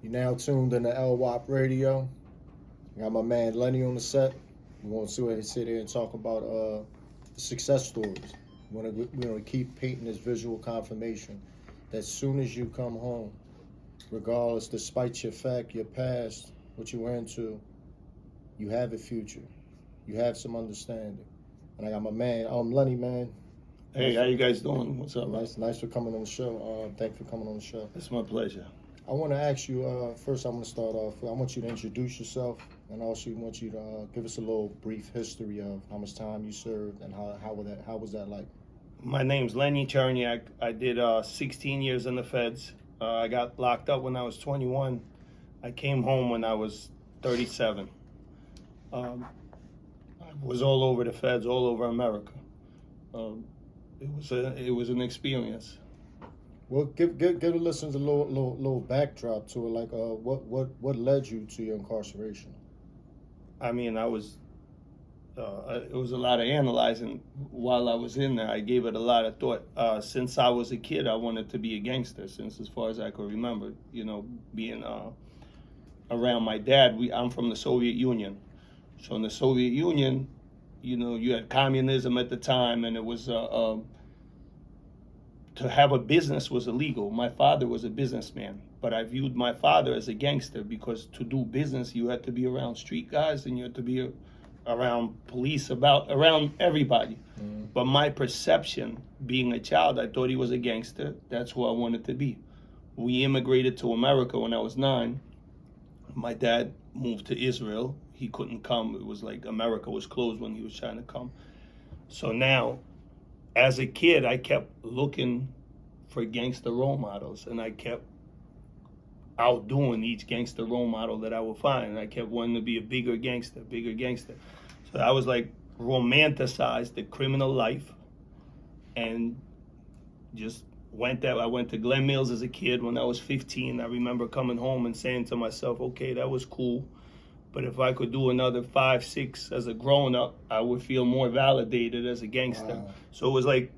You're now tuned in to LWAP Radio. I got my man Lenny on the set. We want to sit here and talk about success stories. We want to keep painting this visual confirmation that as soon as you come home, regardless, despite your fact, your past, what you went into, you have a future. You have some understanding. And I got my man, Lenny, man. Hey, how you guys doing? What's up, man? Nice for coming on the show. Thanks for coming on the show. It's my pleasure. I want to ask you, first I want to start off, I want you to introduce yourself, and also want you to give us a little brief history of how much time you served and how was that like? My name's Lenny Cherniak. I did 16 years in the feds. I got locked up when I was 21. I came home when I was 37. I was all over the feds, all over America. It was an experience. Well, give the listeners a little backdrop to it. Like, what led you to your incarceration? I mean, it was a lot of analyzing while I was in there. I gave it a lot of thought. Since I was a kid, I wanted to be a gangster. Since as far as I could remember, being around my dad. I'm from the Soviet Union, so in the Soviet Union, you had communism at the time, and it was to have a business was illegal. My father was a businessman, but I viewed my father as a gangster because to do business, you had to be around street guys and you had to be around police, around everybody. Mm. But my perception, being a child, I thought he was a gangster. That's who I wanted to be. We immigrated to America when I was 9. My dad moved to Israel. He couldn't come. It was like America was closed when he was trying to come. So now, as a kid, I kept looking for gangster role models, and I kept outdoing each gangster role model that I would find. And I kept wanting to be a bigger gangster. So I was like romanticized the criminal life, and just went there. I went to Glen Mills as a kid when I was 15. I remember coming home and saying to myself, okay, that was cool, but if I could do another 5, 6 as a grown-up, I would feel more validated as a gangster. Wow. So it was like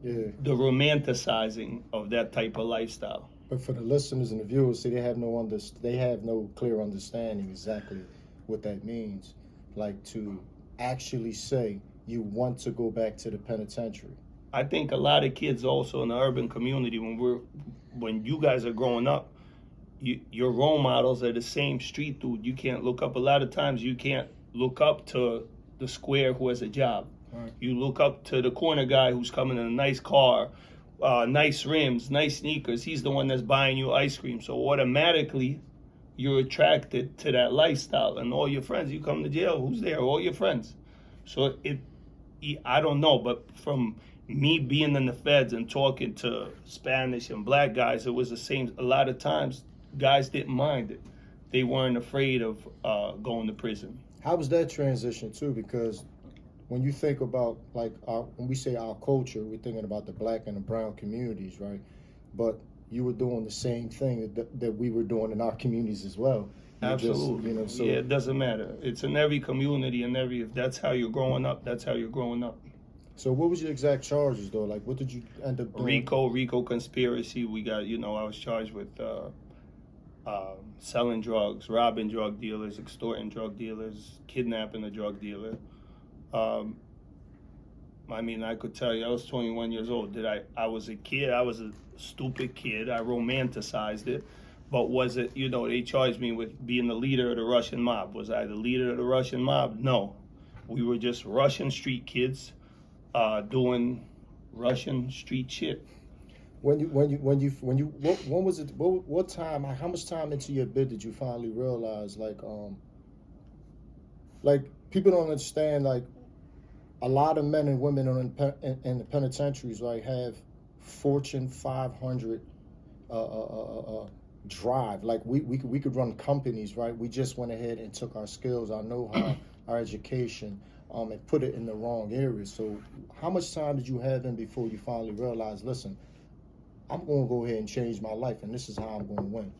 the romanticizing of that type of lifestyle. But for the listeners and the viewers, see, they have no clear understanding exactly what that means. Like, to actually say you want to go back to the penitentiary. I think a lot of kids also in the urban community, when you guys are growing up, your role models are the same street dude. You can't look up. A lot of times you can't look up to the square who has a job. Right. You look up to the corner guy who's coming in a nice car, nice rims, nice sneakers. He's the one that's buying you ice cream. So automatically you're attracted to that lifestyle. And all your friends, you come to jail, who's there? All your friends. So I don't know, but from me being in the feds and talking to Spanish and black guys, it was the same. A lot of times guys didn't mind it. They weren't afraid of going to prison. How was that transition too? Because when you think about, like, when we say our culture, we're thinking about the black and the brown communities, right? But you were doing the same thing that we were doing in our communities as well. Absolutely. Yeah, it doesn't matter. It's in every community, and if that's how you're growing up, that's how you're growing up. So what was your exact charges, though? Like, what did you end up doing? RICO conspiracy. We got, I was charged with selling drugs, robbing drug dealers, extorting drug dealers, kidnapping a drug dealer. I mean, I could tell you, I was 21 years old. I was a kid. I was a stupid kid. I romanticized it. But was it, they charged me with being the leader of the Russian mob. Was I the leader of the Russian mob? No. We were just Russian street kids doing Russian street shit. When was it? What time? How much time into your bid did you finally realize, like people don't understand, like, a lot of men and women in the penitentiaries, like, have Fortune 500 drive. Like, we could run companies, right? We just went ahead and took our skills, our know-how, our education, and put it in the wrong areas. So how much time did you have in before you finally realized, listen, I'm going to go ahead and change my life, and this is how I'm going to win?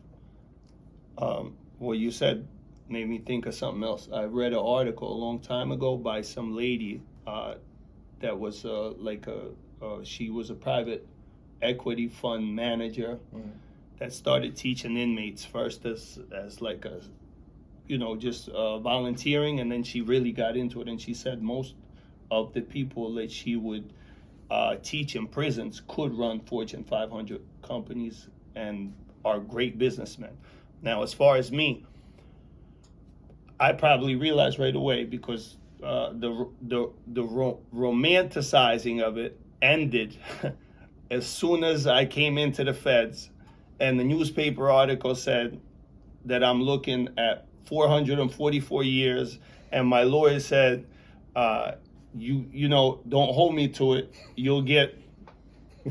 What you said made me think of something else. I read an article a long time ago by some lady that was she was a private equity fund manager. Mm. that started teaching inmates first as like a, just volunteering, and then she really got into it. And she said most of the people that she would teach in prisons could run Fortune 500 companies and are great businessmen. Now, as far as me, I probably realized right away because the romanticizing of it ended as soon as I came into the feds, and the newspaper article said that I'm looking at 444 years, and my lawyer said, don't hold me to it. You'll get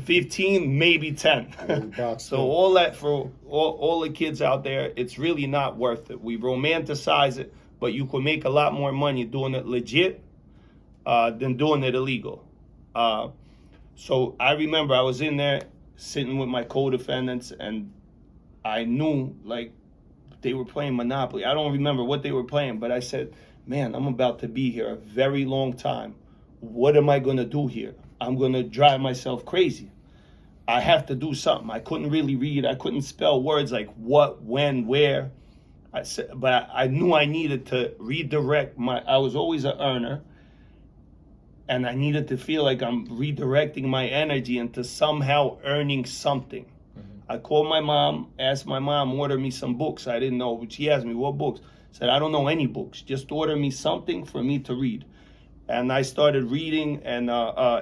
15, maybe 10. So all that for all the kids out there, it's really not worth it. We romanticize it, but you could make a lot more money doing it legit than doing it illegal. So I remember I was in there sitting with my co-defendants, and I knew like they were playing Monopoly. I don't remember what they were playing, but I said, man, I'm about to be here a very long time. What am I going to do here? I'm going to drive myself crazy. I have to do something. I couldn't really read. I couldn't spell words like what, when, where. But I knew I needed to redirect I was always an earner, and I needed to feel like I'm redirecting my energy into somehow earning something. I called my mom, asked my mom, order me some books. I didn't know, but she asked me, what books? I said, I don't know any books. Just order me something for me to read. And I started reading and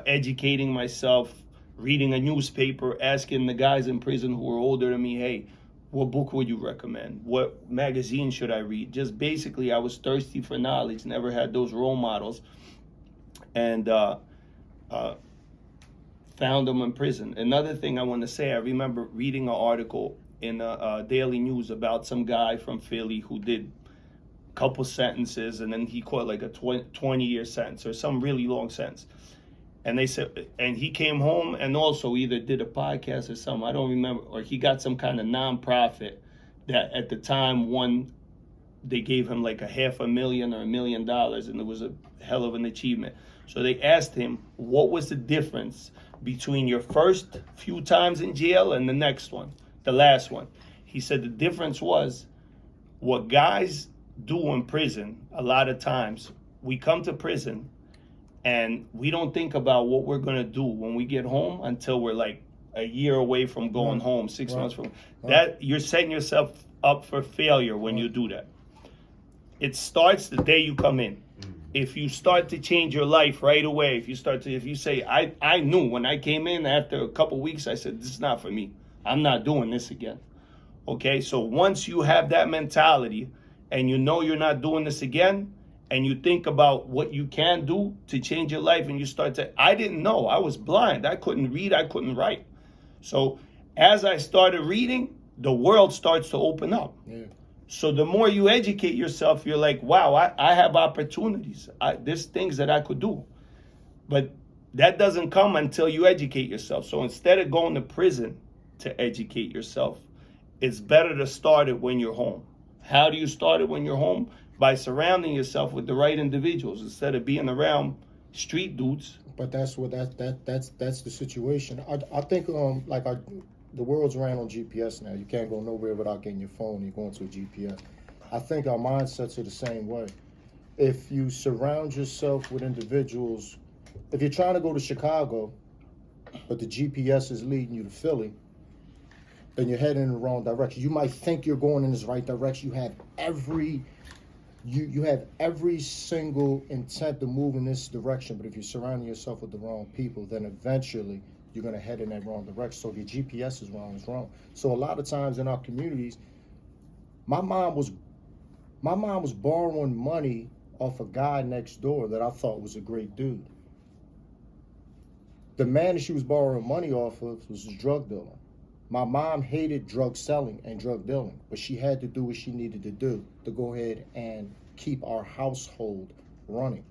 educating myself, reading a newspaper, asking the guys in prison who were older than me, hey, what book would you recommend? What magazine should I read? Just basically, I was thirsty for knowledge, never had those role models. And found them in prison. Another thing I want to say, I remember reading an article in Daily News about some guy from Philly who did a couple sentences, and then he caught like a 20-year sentence or some really long sentence. And they said, and he came home and also either did a podcast or something, I don't remember, or he got some kind of nonprofit that at the time they gave him like $500,000 or $1 million, and it was a hell of an achievement. So they asked him, what was the difference between your first few times in jail and the next one, the last one? He said the difference was what guys do in prison. A lot of times we come to prison and we don't think about what we're going to do when we get home until we're like a year away from going home, 6 months from that. You're setting yourself up for failure when you do that. It starts the day you come in. If you start to change your life right away, if you say, I knew when I came in after a couple weeks, I said, this is not for me. I'm not doing this again. Okay, so once you have that mentality and you know you're not doing this again, and you think about what you can do to change your life, and you I didn't know, I was blind. I couldn't read, I couldn't write. So as I started reading, the world starts to open up. Yeah. So the more you educate yourself, you're like, wow, I have opportunities. There's things that I could do. But that doesn't come until you educate yourself. So instead of going to prison to educate yourself, it's better to start it when you're home. How do you start it when you're home? By surrounding yourself with the right individuals instead of being around street dudes. But that's the situation. I think the world's ran on GPS now. You can't go nowhere without getting your phone. You're going to a GPS. I think our mindsets are the same way. If you surround yourself with individuals, if you're trying to go to Chicago, but the GPS is leading you to Philly, then you're heading in the wrong direction. You might think you're going in this right direction. You have every single intent to move in this direction, but if you're surrounding yourself with the wrong people, then eventually you're going to head in that wrong direction. So if your GPS is wrong, it's wrong. So a lot of times in our communities, my mom was borrowing money off a guy next door that I thought was a great dude. The man that she was borrowing money off of was a drug dealer. My mom hated drug selling and drug dealing, but she had to do what she needed to do to go ahead and keep our household running.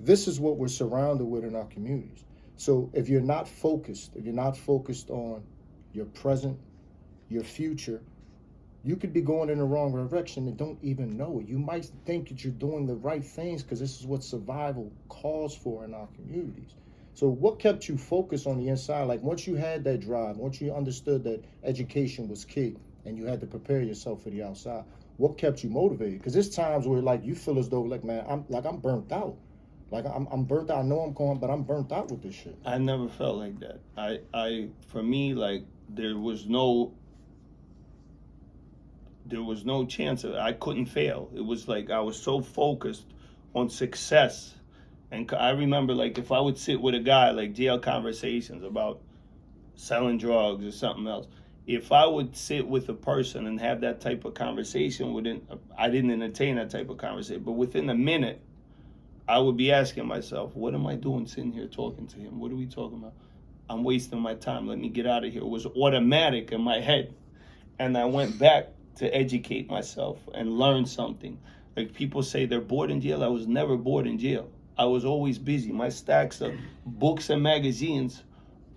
This is what we're surrounded with in our communities. So if you're not focused on your present, your future, you could be going in the wrong direction and don't even know it. You might think that you're doing the right things because this is what survival calls for in our communities. So what kept you focused on the inside? Like once you had that drive, once you understood that education was key and you had to prepare yourself for the outside, what kept you motivated? Because there's times where like you feel as though like, man, I'm burnt out. Like I'm burnt out. I know I'm going, but I'm burnt out with this shit. I never felt like that. For me, like there was no chance of I couldn't fail. It was like I was so focused on success. And I remember, like, if I would sit with a guy, like jail conversations about selling drugs or something else, if I would sit with a person and have that type of conversation, I didn't entertain that type of conversation, but within a minute, I would be asking myself, what am I doing sitting here talking to him? What are we talking about? I'm wasting my time. Let me get out of here. It was automatic in my head. And I went back to educate myself and learn something. Like people say they're bored in jail. I was never bored in jail. I was always busy. My stacks of books and magazines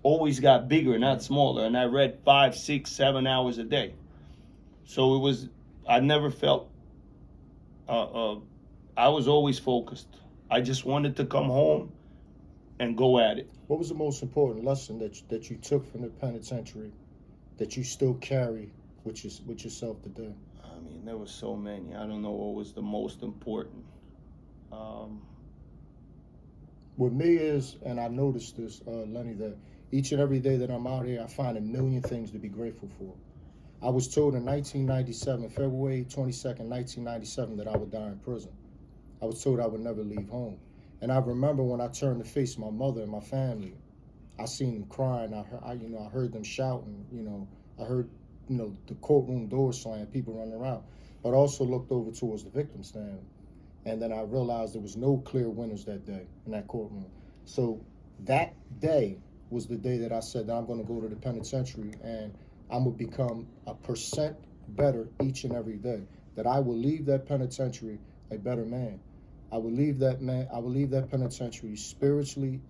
always got bigger, not smaller. And I read 5, 6, 7 hours a day. So I never felt, I was always focused. I just wanted to come home and go at it. What was the most important lesson that you took from the penitentiary that you still carry with yourself today? I mean, there were so many. I don't know what was the most important. With me is, and I noticed this, Lenny, that each and every day that I'm out here, I find a million things to be grateful for. I was told in 1997, February 22nd, 1997, that I would die in prison. I was told I would never leave home. And I remember when I turned to face my mother and my family, I seen them crying. I heard them shouting. I heard, the courtroom doors slam, people running around. But I also looked over towards the victim stand. And then I realized there was no clear winners that day in that courtroom. So that day was the day that I said that I'm going to go to the penitentiary and I'm going to become 1% better each and every day. That I will leave that penitentiary a better man. I will leave that penitentiary spiritually,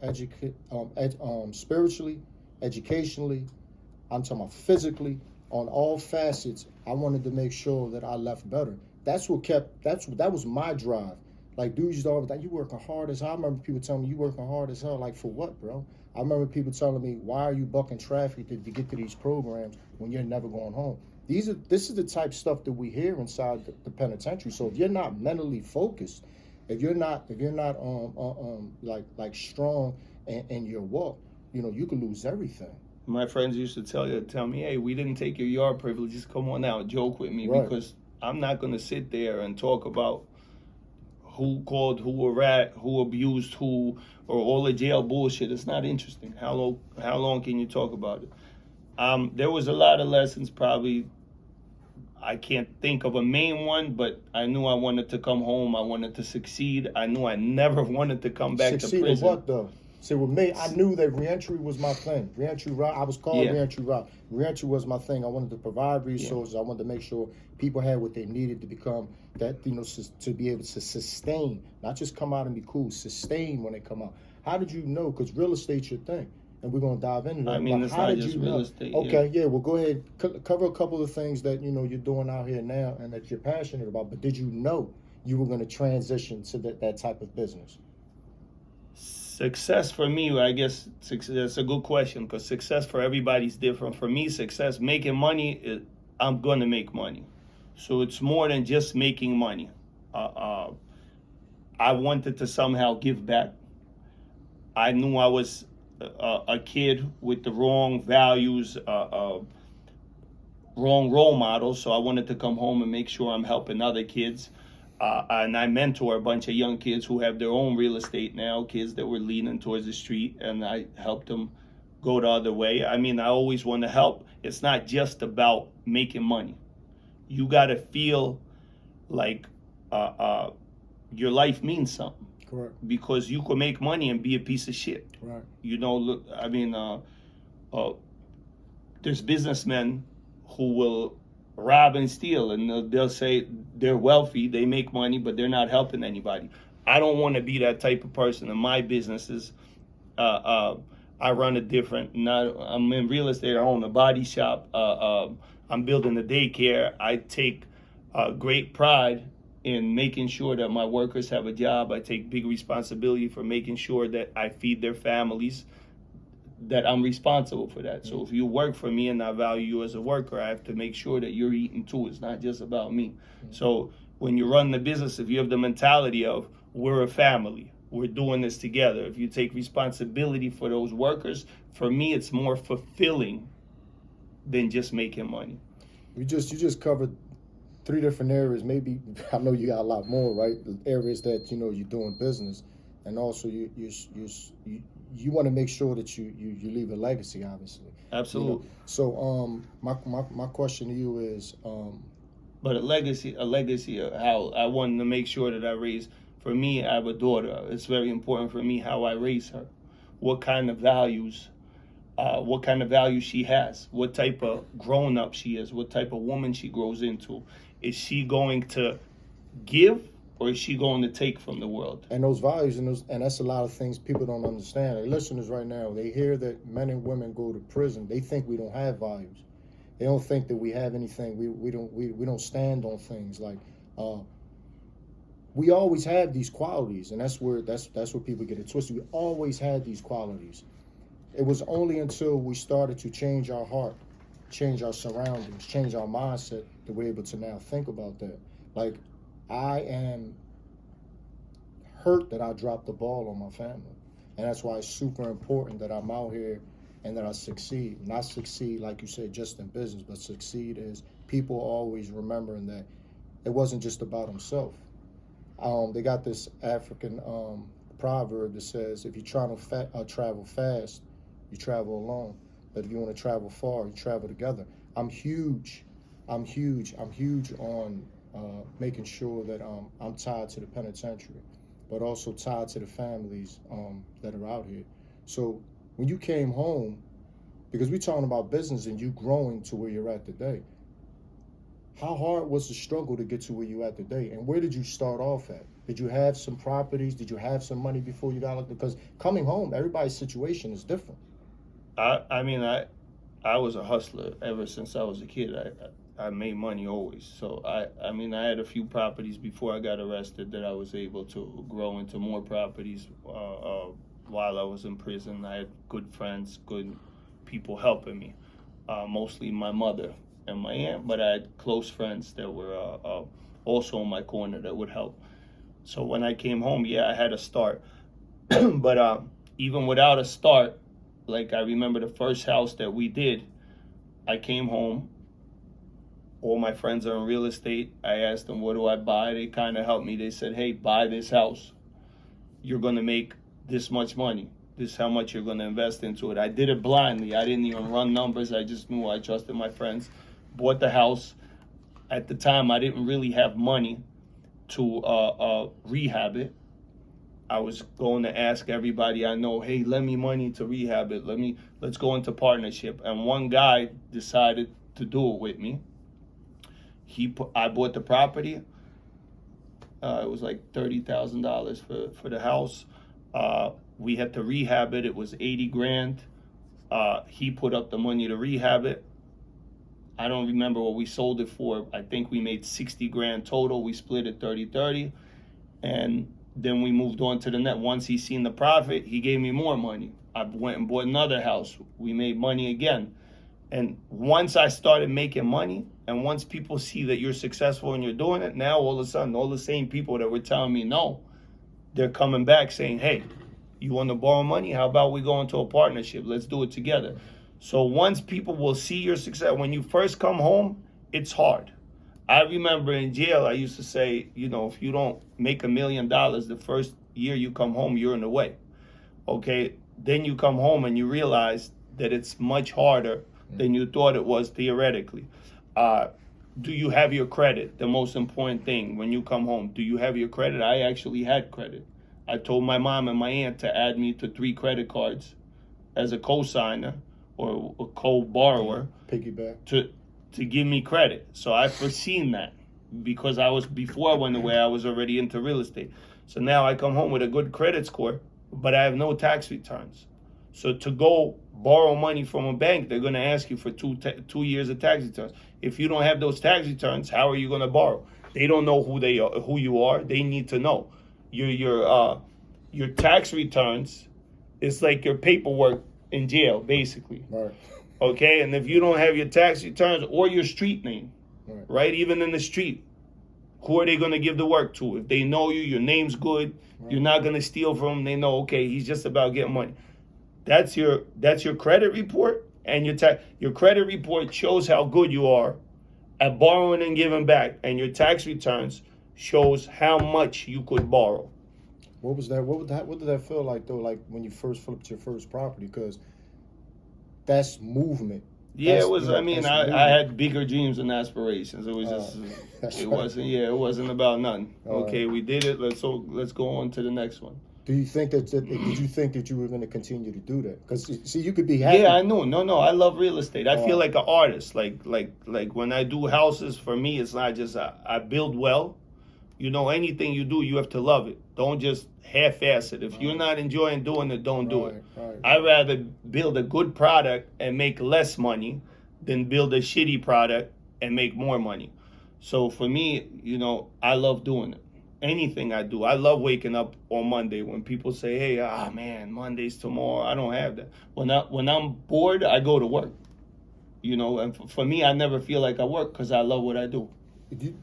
educationally. I'm talking about physically, on all facets. I wanted to make sure that I left better. That was my drive. Like dudes used to always like, you working hard as hell. I remember people telling me, you working hard as hell. Like for what, bro? I remember people telling me, why are you bucking traffic to get to these programs when you're never going home? This is the type of stuff that we hear inside the penitentiary. So if you're not mentally focused, if you're not like strong in your walk, you could lose everything. My friends used to tell me, hey, we didn't take your yard privileges. Come on out, joke with me, right. Because I'm not going to sit there and talk about who called who a rat, who abused who, or all the jail bullshit. It's not interesting. How long can you talk about it? There was a lot of lessons. Probably I can't think of a main one, but I knew I wanted to come home. I wanted to succeed. I knew I never wanted to come back to prison. Succeed in what though? See, with me, I knew that reentry was my thing. Reentry, I was called reentry route. Reentry was my thing. I wanted to provide resources. I wanted to make sure people had what they needed to become that, to be able to sustain, not just come out and be cool, sustain when they come out. How did you know? Because real estate's your thing. And we're going to dive into that. I mean, it's not just real estate. Okay, yeah, well, go ahead. Cover a couple of things that, you're doing out here now and that you're passionate about. But did you know you were going to transition to that type of business? Success for me, I guess that's a good question because success for everybody's different. For me, success, making money, I'm going to make money. So it's more than just making money. I wanted to somehow give back. I knew I was a kid with the wrong values, wrong role models. So I wanted to come home and make sure I'm helping other kids. And I mentor a bunch of young kids who have their own real estate now, kids that were leaning towards the street, and I helped them go the other way. I mean, I always want to help. It's not just about making money. You got to feel like your life means something. Correct. Because you can make money and be a piece of shit. Right. Look, I mean, there's businessmen who will rob and steal, and they'll say they're wealthy, they make money, but they're not helping anybody. I don't want to be that type of person. In my businesses, I run a different. I'm in real estate. I own a body shop. I'm building a daycare. I take great pride in making sure that my workers have a job. I take big responsibility for making sure that I feed their families, that I'm responsible for that. So if you work for me and I value you as a worker, I have to make sure that you're eating too. It's not just about me. So when you run the business, if you have the mentality of we're a family, we're doing this together, if you take responsibility for those workers, for me it's more fulfilling than just making money. You just covered 3 different areas. Maybe I know you got a lot more, right? Areas that you're doing business, and also you want to make sure that you leave a legacy, obviously. Absolutely. So my question to you is but a legacy of how I wanted to make sure that I raise. For me, I have a daughter. It's very important for me how I raise her, what kind of values she has, what type of grown up she is, what type of woman she grows into. Is she going to give, or is she going to take from the world? And those values, and that's a lot of things people don't understand. Like listeners right now, they hear that men and women go to prison. They think we don't have values. They don't think that we have anything. We don't stand on things like. We always have these qualities, and that's where people get it twisted. We always had these qualities. It was only until we started to change our heart, change our surroundings, change our mindset that we're able to now think about that. Like, I am hurt that I dropped the ball on my family, and that's why it's super important that I'm out here and that I succeed. Not succeed, like you said, just in business, but succeed is people always remembering that it wasn't just about himself. They got this African proverb that says, if you're trying to travel fast, you travel alone. But if you want to travel far, you travel together. I'm huge on making sure that I'm tied to the penitentiary, but also tied to the families that are out here. So when you came home, because we're talking about business and you growing to where you're at today, how hard was the struggle to get to where you're at today? And where did you start off at? Did you have some properties? Did you have some money before you got it? Because coming home, everybody's situation is different. I mean, I was a hustler ever since I was a kid. I made money always. So I mean, I had a few properties before I got arrested that I was able to grow into more properties while I was in prison. I had good friends, good people helping me, mostly my mother and my aunt, but I had close friends that were also in my corner that would help. So when I came home, yeah, I had a start. But even without a start, like I remember the first house that we did, I came home. All my friends are in real estate. I asked them, what do I buy? They kind of helped me. They said, hey, buy this house. You're going to make this much money. This is how much you're going to invest into it. I did it blindly. I didn't even run numbers. I just knew. I trusted my friends. Bought the house. At the time, I didn't really have money to rehab it. I was going to ask everybody I know, hey, lend me money to rehab it. Let's go into partnership. And one guy decided to do it with me. I bought the property. It was like $30,000 for the house. We had to rehab it. It was 80 grand. He put up the money to rehab it. I don't remember what we sold it for. I think we made 60 grand total. We split it 30-30. And then we moved on to the net. Once he seen the profit, he gave me more money. I went and bought another house. We made money again. And once I started making money, and once people see that you're successful and you're doing it, now all of a sudden, all the same people that were telling me no, they're coming back saying, hey, you want to borrow money? How about we go into a partnership? Let's do it together. So once people will see your success, when you first come home, it's hard. I remember in jail, I used to say, if you don't make $1 million the first year you come home, you're in the way. Okay, then you come home and you realize that it's much harder than you thought it was theoretically. Do you have your credit? The most important thing when you come home. Do you have your credit? I actually had credit. I told my mom and my aunt to add me to 3 credit cards as a co-signer or a co-borrower. Piggyback. To give me credit. So I foreseen that because before I went away, I was already into real estate. So now I come home with a good credit score, but I have no tax returns. So to go borrow money from a bank, they're going to ask you for 2 years of tax returns. If you don't have those tax returns, how are you going to borrow? They don't know who they are, who you are. They need to know. Your tax returns is like your paperwork in jail, basically. Right. Okay, and if you don't have your tax returns or your street name, right, even in the street, who are they going to give the work to? If they know you, your name's good, you're not going to steal from them. They know, okay, he's just about getting money. That's your credit report, and your credit report shows how good you are at borrowing and giving back, and your tax returns shows how much you could borrow. What was that? What did that feel like though? Like when you first flipped your first property, because that's movement. Yeah, That's, it was. you know, I mean, that's I had bigger dreams and aspirations. It was just, that's it right. wasn't. Yeah, it wasn't about nothing. All Okay, we did it. Let's go on to the next one. Do you think did you think that you were going to continue to do that? Because see, you could be happy. Yeah, I know. No, I love real estate. I feel Oh. like an artist. Like when I do houses, for me, it's not just I build well. You know, anything you do, you have to love it. Don't just half-ass it. If you're not enjoying doing it, don't do it. Right. I'd rather build a good product and make less money than build a shitty product and make more money. So for me, you know, I love doing it. Anything I do. I love waking up on Monday when people say, hey, man, Monday's tomorrow. I don't have that. When I'm bored, I go to work. You know, and for me, I never feel like I work because I love what I do. Do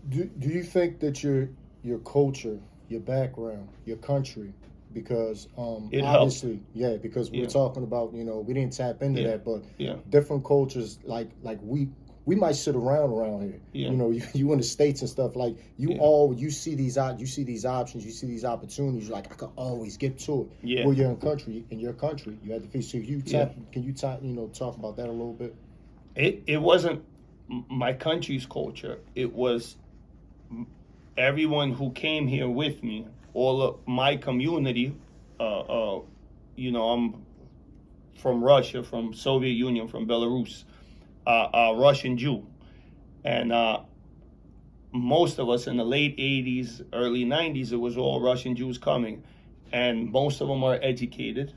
you think that your culture, your background, your country, because It obviously, helped. yeah, because we Yeah. were talking about, you know, we didn't tap into Yeah. that, but Yeah. different cultures, like we might sit around here. Yeah. You know, you in the States and stuff, like you see these options, you see these opportunities. You're like, I could always get to it. Yeah. Well, you're in your country, you had to face. So can you talk about that a little bit? It wasn't my country's culture. It was everyone who came here with me, all of my community. You know, I'm from Russia, from Soviet Union, from Belarus, Russian Jew, and most of us in the late '80s, early '90s, it was all Russian Jews coming, and most of them are educated.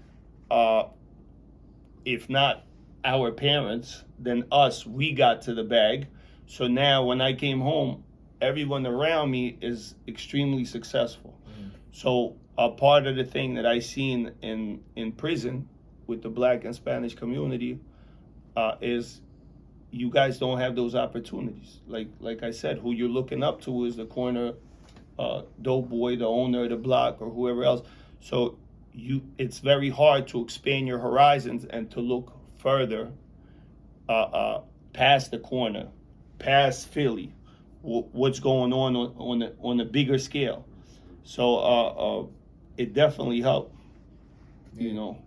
If not our parents, then us, we got to the bag. So now when I came home, everyone around me is extremely successful. So a part of the thing that I seen in prison with the Black and Spanish community is you guys don't have those opportunities. Like I said, who you're looking up to is the corner dope boy, the owner of the block, or whoever else. So it's very hard to expand your horizons and to look further past the corner, past Philly, what's going on a bigger scale. So it definitely helped, you know.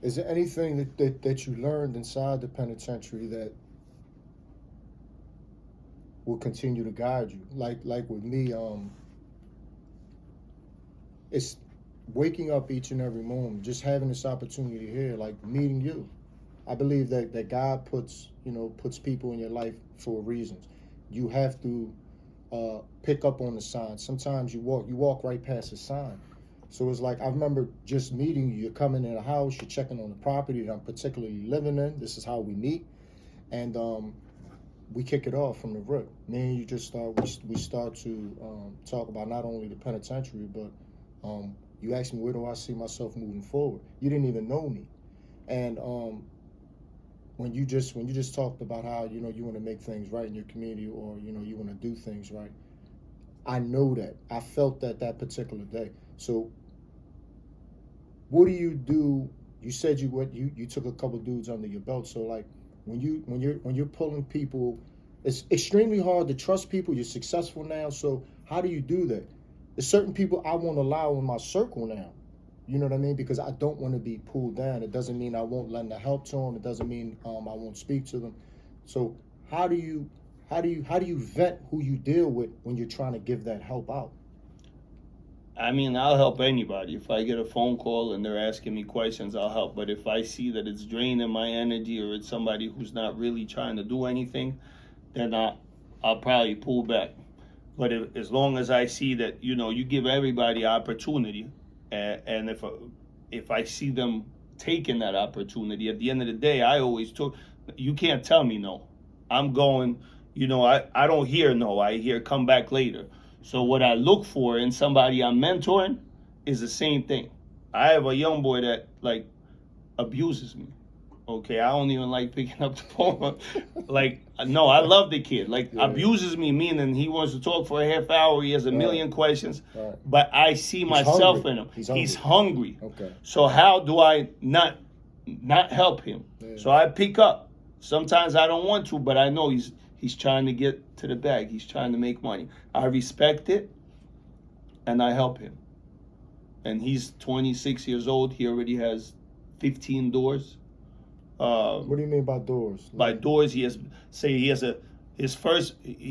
Is there anything that you learned inside the penitentiary that will continue to guide you? Like with me, it's waking up each and every moment, just having this opportunity here, like meeting you. I believe that God puts people in your life for reasons. You have to pick up on the signs. Sometimes you walk right past the sign. So it's like, I remember just meeting you. You're coming in a house, you're checking on the property that I'm particularly living in. This is how we meet. And we kick it off from the rip. Me and you just we start to talk about not only the penitentiary, but you asked me, where do I see myself moving forward? You didn't even know me. And when you just talked about how, you want to make things right in your community, or, you want to do things right, I know that. I felt that particular day. So what do you do? You said you took a couple dudes under your belt. So like when you're pulling people, it's extremely hard to trust people. You're successful now. So how do you do that? There's certain people I won't allow in my circle now. You know what I mean? Because I don't want to be pulled down. It doesn't mean I won't lend a help to them. It doesn't mean I won't speak to them. So how do you vet who you deal with when you're trying to give that help out? I mean, I'll help anybody. If I get a phone call and they're asking me questions, I'll help. But if I see that it's draining my energy, or it's somebody who's not really trying to do anything, then I'll probably pull back. But as long as I see that, you give everybody opportunity, and if I see them taking that opportunity, at the end of the day, I always took. You can't tell me no. I'm going. You know, I don't hear no, I hear come back later. So what I look for in somebody I'm mentoring is the same thing. I have a young boy that like abuses me. Okay, I don't even like picking up the phone. Like, no, I love the kid. Like, Yeah. abuses me, meaning he wants to talk for a half hour. He has a million questions, Right. but I see myself hungry. in him. He's He's hungry. hungry. Okay. So how do I not help him? Yeah. So I pick up. Sometimes I don't want to, but I know he's trying to get to the bag. He's trying to make money. I respect it, and I help him. And he's 26 years old. He already has 15 doors. What do you mean by doors? By doors, he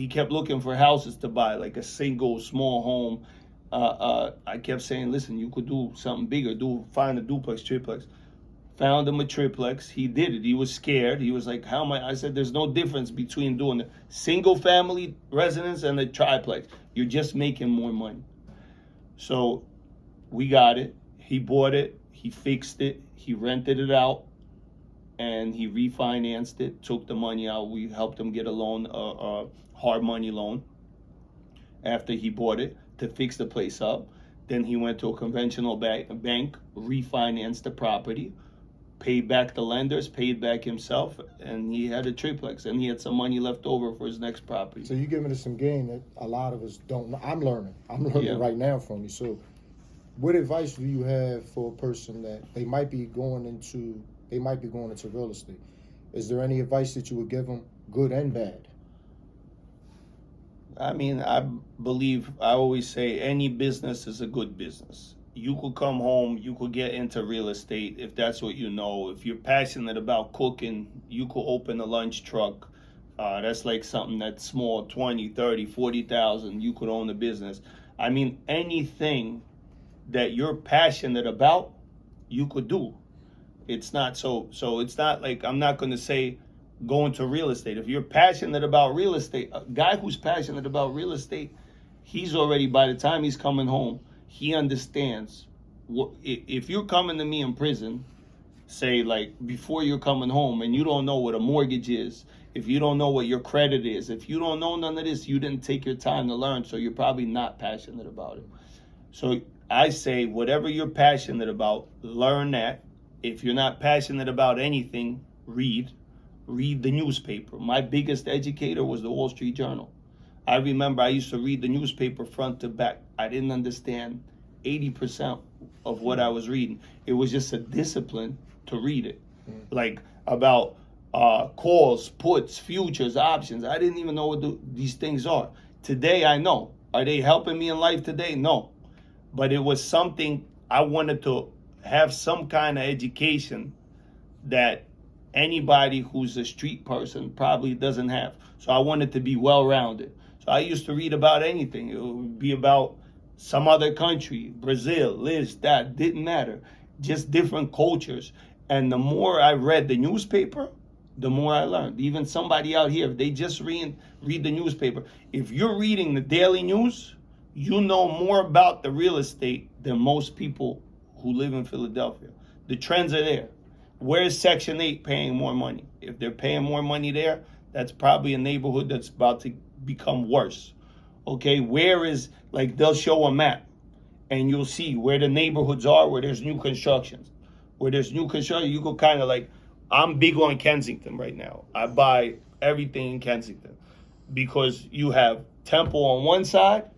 kept looking for houses to buy, like a single small home. I kept saying, listen, you could do something bigger. Find a duplex, triplex. Found him a triplex. He did it. He was scared. He was like, how am I? I said, there's no difference between doing a single family residence and a triplex. You're just making more money. So we got it. He bought it. He fixed it. He rented it out. And he refinanced it, took the money out. We helped him get a loan, a hard money loan, after he bought it to fix the place up. Then he went to a conventional bank, refinanced the property, paid back the lenders, paid back himself, and he had a triplex. And he had some money left over for his next property. So you're giving us some game that a lot of us don't know. I'm learning Yeah. right now from you. So what advice do you have for a person that they might be going into real estate? Is there any advice that you would give them, good and bad? I mean, I always say any business is a good business. You could come home, you could get into real estate if that's what you know. If you're passionate about cooking, you could open a lunch truck. That's like something that's small, 20, 30, 40,000. You could own a business. I mean, anything that you're passionate about, you could do. It's not so it's not like, I'm not going to say go into real estate. If you're passionate about real estate, a guy who's passionate about real estate, he's already, by the time he's coming home, he understands what, if you're coming to me in prison, say like before you're coming home, and you don't know what a mortgage is, if you don't know what your credit is, if you don't know none of this, you didn't take your time to learn, so you're probably not passionate about it. So I say whatever you're passionate about, learn that. If you're not passionate about anything, read the newspaper. My biggest educator was the Wall Street Journal. I remember I used to read the newspaper front to back. I didn't understand 80% of what I was reading. It was just a discipline to read it. Like about calls, puts, futures, options. I didn't even know what these things are. Today I know. Are they helping me in life today? No. But it was something I wanted to have, some kind of education that anybody who's a street person probably doesn't have. So I wanted to be well-rounded. So I used to read about anything. It would be about some other country, Brazil, this, that, didn't matter. Just different cultures. And the more I read the newspaper, the more I learned. Even somebody out here, if they just read the newspaper, if you're reading the daily news, you know more about the real estate than most people who live in Philadelphia. The trends are there. Where's Section 8 paying more money? If they're paying more money there, that's probably a neighborhood that's about to become worse. Okay, where is, like, they'll show a map and you'll see where the neighborhoods are, where there's new constructions. Where there's new construction, you go kind of like, I'm big on Kensington right now. I buy everything in Kensington because you have Temple on one side,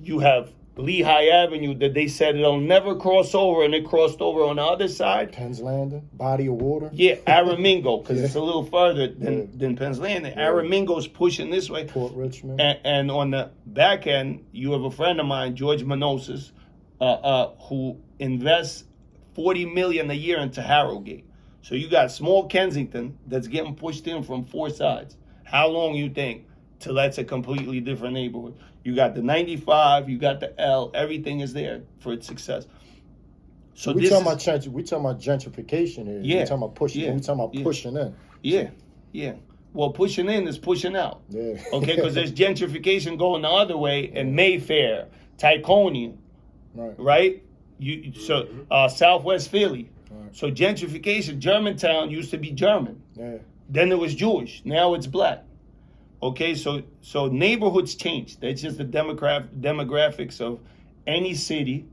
you have Lehigh Avenue that they said it'll never cross over, and it crossed over on the other side. Penn's Landing, body of water. Yeah, Aramingo, because Yeah. it's a little further than Penn's Landing. Yeah. Aramingo's pushing this way. Port Richmond. And on the back end, you have a friend of mine, George Manosis, who invests $40 million a year into Harrogate. So you got small Kensington that's getting pushed in from four sides. How long you think till that's a completely different neighborhood? You got the 95, you got the L, everything is there for its success. So we talking about gentrification here. Yeah. We talking about pushing. Yeah. We talking about Yeah. pushing in. Yeah. Well, pushing in is pushing out. Yeah. Okay, because there's gentrification going the other way in Mayfair, Tyconia, right? Southwest Philly. Right. So gentrification, Germantown used to be German. Yeah. Then it was Jewish. Now it's black. Okay, so neighborhoods change. That's just the demographics of any city.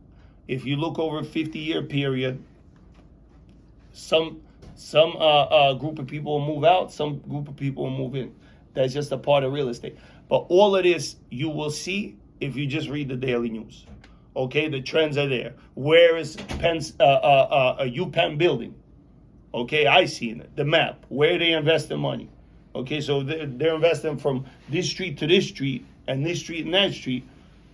If you look over a 50-year period, some group of people will move out, some group of people will move in. That's just a part of real estate. But all of this you will see if you just read the daily news. Okay, the trends are there. Where is a UPenn building? Okay, I seen it. The map. Where they invest their money. Okay, so they're investing from this street to this street and this street and that street.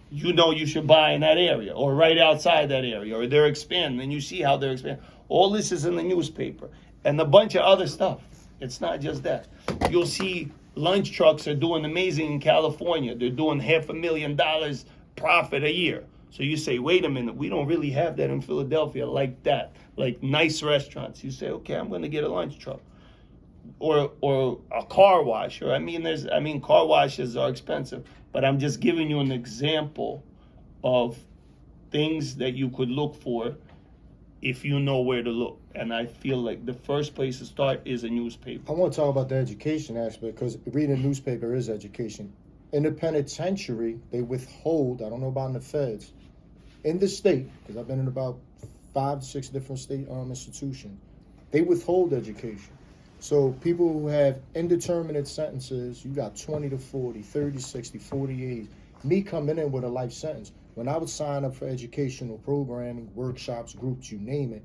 You know you should buy in that area or right outside that area, or they're expanding and you see how they're expanding. All this is in the newspaper and a bunch of other stuff. It's not just that. You'll see lunch trucks are doing amazing in California. They're doing $500,000 profit a year. So you say, wait a minute, we don't really have that in Philadelphia like that, like nice restaurants. You say, okay, I'm going to get a lunch truck. Or a car wash, or car washes are expensive, but I'm just giving you an example of things that you could look for if you know where to look. And I feel like the first place to start is a newspaper. I want to talk about the education aspect, because reading a newspaper is education. In the penitentiary, they withhold, I don't know about in the feds, in the state, because I've been in about 5 to 6 different state institutions, they withhold education. So people who have indeterminate sentences, you got 20 to 40, 30 to 60, 48. Me coming in with a life sentence, when I would sign up for educational programming, workshops, groups, you name it,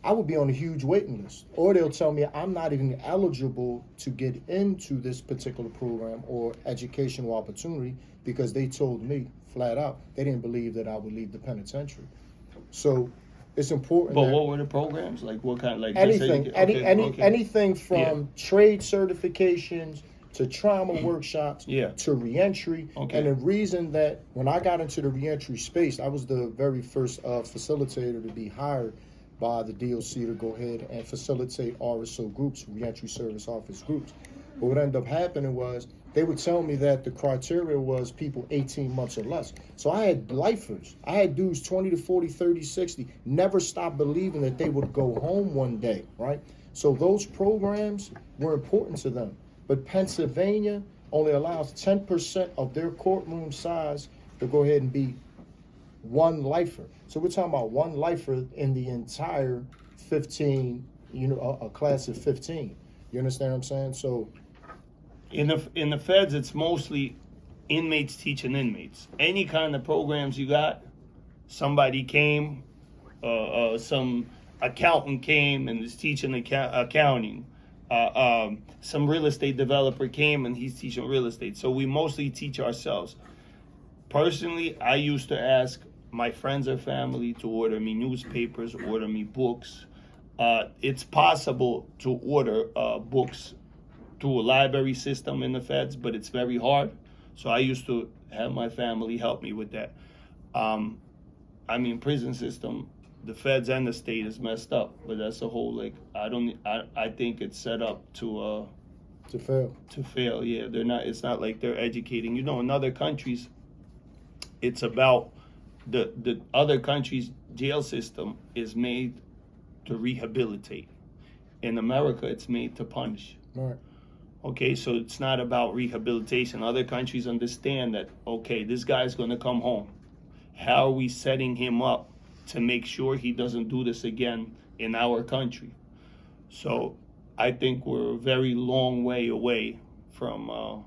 I would be on a huge waiting list. Or they'll tell me I'm not even eligible to get into this particular program or educational opportunity because they told me flat out they didn't believe that I would leave the penitentiary. So it's important. But what were the programs? Like what kind? Like anything, anything from trade certifications to trauma workshops to reentry. Okay. And the reason that when I got into the reentry space, I was the very first facilitator to be hired by the DOC to go ahead and facilitate RSO groups, reentry service office groups. But what ended up happening was they would tell me that the criteria was people 18 months or less. So I had lifers. I had dudes 20 to 40, 30, 60, never stopped believing that they would go home one day, right? So those programs were important to them. But Pennsylvania only allows 10% of their courtroom size to go ahead and be one lifer. So we're talking about one lifer in the entire 15, a class of 15. You understand what I'm saying? So in the feds, it's mostly inmates teaching inmates. Any kind of programs you got, somebody came, some accountant came and is teaching accounting. Some real estate developer came and he's teaching real estate. So we mostly teach ourselves. Personally, I used to ask my friends or family to order me newspapers, order me books. It's possible to order books through a library system in the feds, but it's very hard. So I used to have my family help me with that. Prison system, the feds and the state is messed up, but that's a whole I think it's set up to fail. To fail, yeah. They're not. It's not like they're educating. In other countries, it's about the other countries' jail system is made to rehabilitate. In America, it's made to punish. Right. Okay, so it's not about rehabilitation. Other countries understand that, okay, this guy's going to come home. How are we setting him up to make sure he doesn't do this again in our country? So I think we're a very long way away from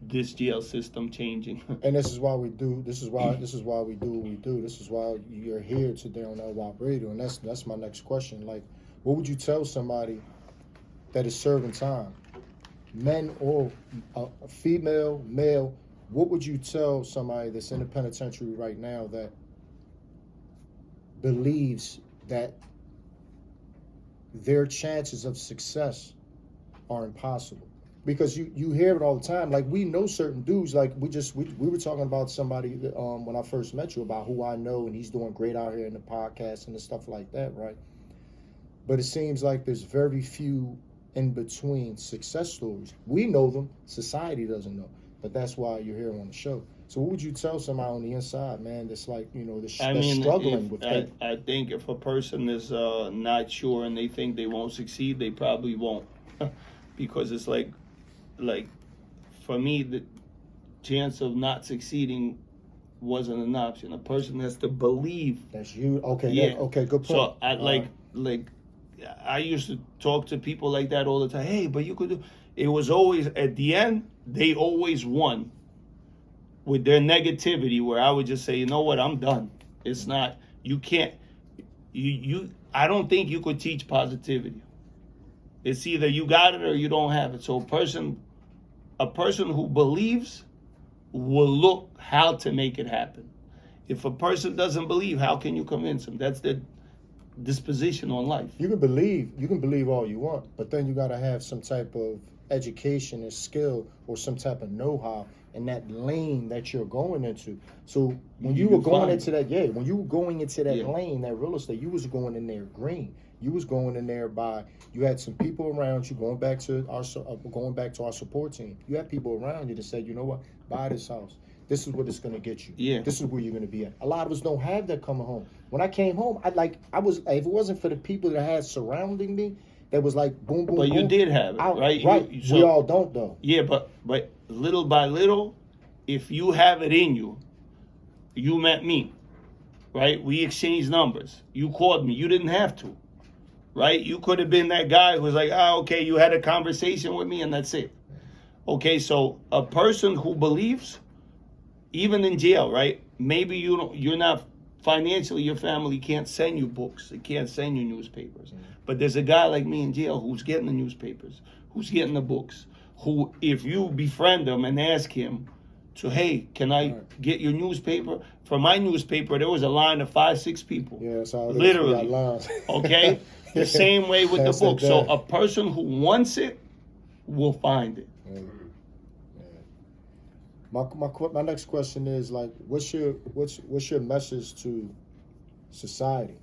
this jail system changing. And this is why we do. This is why we do what we do. This is why you're here today on LWAP Radio. And that's my next question. Like, what would you tell somebody that is serving time, men or female, male? What would you tell somebody that's in the penitentiary right now that believes that their chances of success are impossible? Because you hear it all the time. Like, we know certain dudes. Like, we were talking about somebody when I first met you about who I know, and he's doing great out here in the podcast and the stuff like that, right? But it seems like there's very few in between success stories. We know them, society doesn't know. But that's why you're here on the show. So what would you tell somebody on the inside, man, that's like, that's struggling with that? I think if a person is not sure and they think they won't succeed, they probably won't. because it's like for me, the chance of not succeeding wasn't an option. A person has to believe. That's you. Okay. Yeah. Okay. Good point. So I like I used to talk to people like that all the time. Hey, but you could do. It was always at the end. They always won with their negativity, where I would just say, you know what, I'm done. It's not. You can't. You. I don't think you could teach positivity. It's either you got it or you don't have it. So a person who believes will look how to make it happen. If a person doesn't believe, how can you convince them? That's their disposition on life. You can believe all you want, but then you got to have some type of education and skill or some type of know-how in that lane that you're going into. So when you were going into that, when you were going into that lane, that real estate, you was going in there green. You was going in there you had some people around you, going back to our support team. You had people around you that said, you know what, buy this house. This is what it's going to get you. Yeah. This is where you're going to be at. A lot of us don't have that coming home. When I came home, if it wasn't for the people that I had surrounding me, that was like boom, boom, But boom. you did have it, right? Right. We all don't, though. Yeah, but little by little, if you have it in you, you met me, right? We exchanged numbers. You called me. You didn't have to, right? You could have been that guy who was like, okay, you had a conversation with me and that's it. Okay, so a person who believes, even in jail, right? Maybe you're not financially, your family can't send you books, they can't send you newspapers. Mm-hmm. But there's a guy like me in jail who's getting the newspapers, who's getting the books, who, if you befriend him and ask him to, hey, can I get your newspaper? For my newspaper, there was a line of 5-6 people. Yeah, that's how it is. Literally. Okay? The same way with the book. So a person who wants it will find it. Yeah. My next question is, like, what's your message to society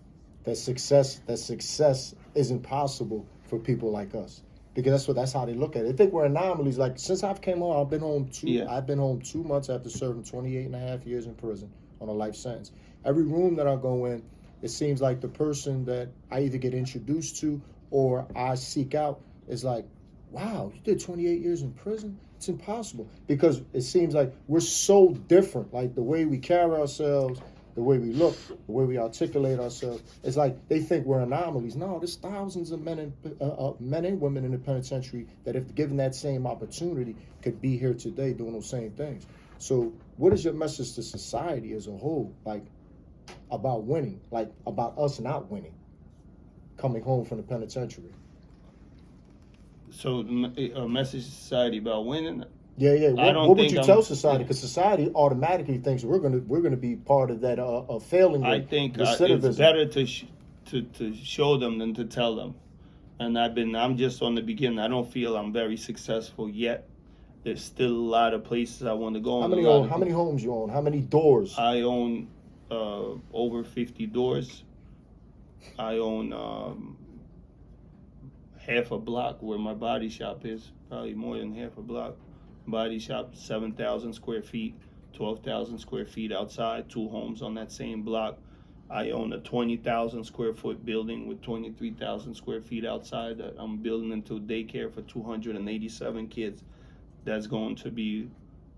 that success isn't possible for people like us? Because that's how they look at it. They think we're anomalies. Like, since I've came home, I've been home 2 months after serving 28 and a half years in prison on a life sentence. Every room that I go in, it seems like the person that I either get introduced to or I seek out is like, wow, you did 28 years in prison? It's impossible, because it seems like we're so different. Like, the way we carry ourselves, the way we look, the way we articulate ourselves. It's like they think we're anomalies. No, there's thousands of men and women in the penitentiary that, if given that same opportunity, could be here today doing those same things. So what is your message to society as a whole, like, about winning, like about us not winning, coming home from the penitentiary? So a message to society about winning? Yeah. What would you tell society? Because society automatically thinks we're gonna be part of that failing. I think it's better to show them than to tell them. And I'm just on the beginning. I don't feel I'm very successful yet. There's still a lot of places I want to go. How many homes you own? How many doors? I own over 50 doors. I own half a block where my body shop is, probably more than half a block. Body shop, 7,000 square feet, 12,000 square feet outside, 2 homes on that same block. I own a 20,000 square foot building with 23,000 square feet outside that I'm building into daycare for 287 kids. That's going to be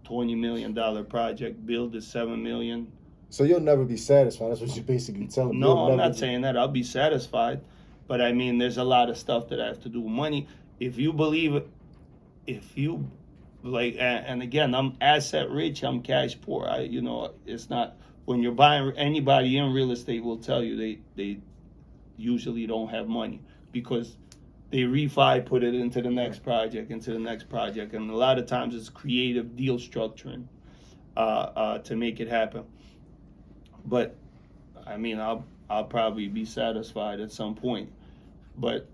$20 million project. Build is $7 million. So you'll never be satisfied. That's what you're basically telling me. No, I'm not saying that. I'll be satisfied. But I mean, there's a lot of stuff that I have to do with money. If you believe it, and again, I'm asset rich, I'm cash poor. It's not, when you're buying, anybody in real estate will tell you they usually don't have money because they refi, put it into the next project, and a lot of times it's creative deal structuring to make it happen. But I mean, I'll probably be satisfied at some point. But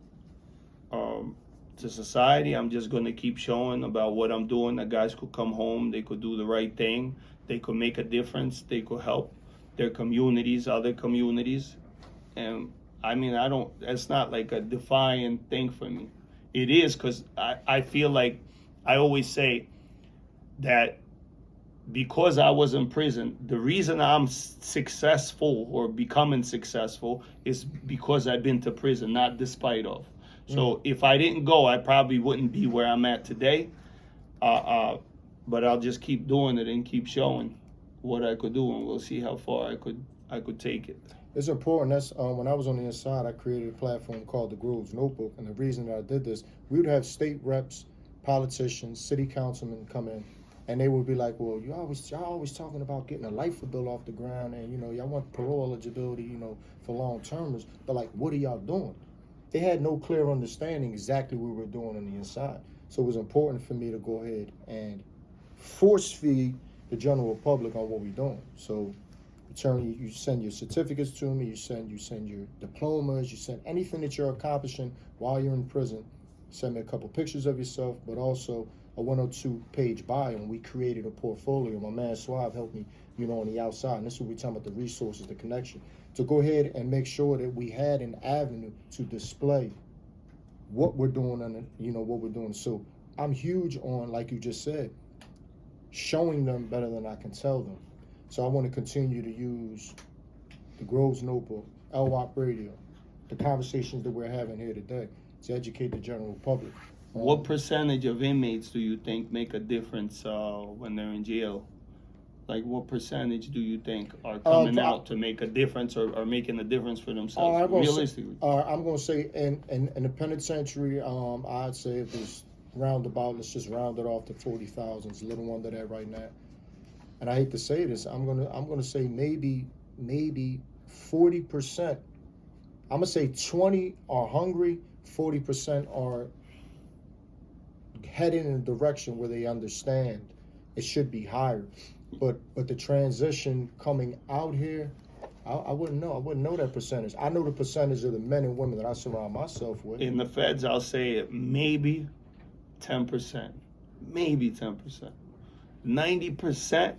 to society, I'm just going to keep showing about what I'm doing. The guys could come home, they could do the right thing, they could make a difference, they could help their communities, other communities. And I mean, it's not like a defiant thing for me. It is, because I feel like, I always say that because I was in prison, the reason I'm successful or becoming successful is because I've been to prison, not despite of. So if I didn't go, I probably wouldn't be where I'm at today. But I'll just keep doing it and keep showing what I could do, and we'll see how far I could take it. It's important. That's when I was on the inside, I created a platform called the Groves Notebook, and the reason that I did this, we would have state reps, politicians, city councilmen come in, and they would be like, "Well, y'all always talking about getting a lifer bill off the ground, and y'all want parole eligibility, for long termers, but like, what are y'all doing?" They had no clear understanding exactly what we were doing on the inside, so it was important for me to go ahead and force feed the general public on what we're doing. So you send your certificates to me, you send your diplomas, you send anything that you're accomplishing while you're in prison. Send me a couple pictures of yourself, but also a 1 or 2 page bio, and we created a portfolio. My man Suave helped me, on the outside, and this is what we're talking about, the resources, the connection, to go ahead and make sure that we had an avenue to display what we're doing and what we're doing. So I'm huge on, like you just said, showing them better than I can tell them. So I want to continue to use the Groves Notebook, LWAP Radio, the conversations that we're having here today to educate the general public. What percentage of inmates do you think make a difference when they're in jail? Like, what percentage do you think are coming out to make a difference or making a difference for themselves, realistically? I'm going to say in the penitentiary, I'd say if it's roundabout, let's just round it off to 40,000. It's a little under that right now. And I hate to say this, I'm gonna say maybe 40%. I'm gonna say 20 are hungry, 40% are heading in a direction where they understand it should be higher. But the transition coming out here, I wouldn't know. I wouldn't know that percentage. I know the percentage of the men and women that I surround myself with. In the feds, I'll say maybe 10%. Maybe 10%. 90%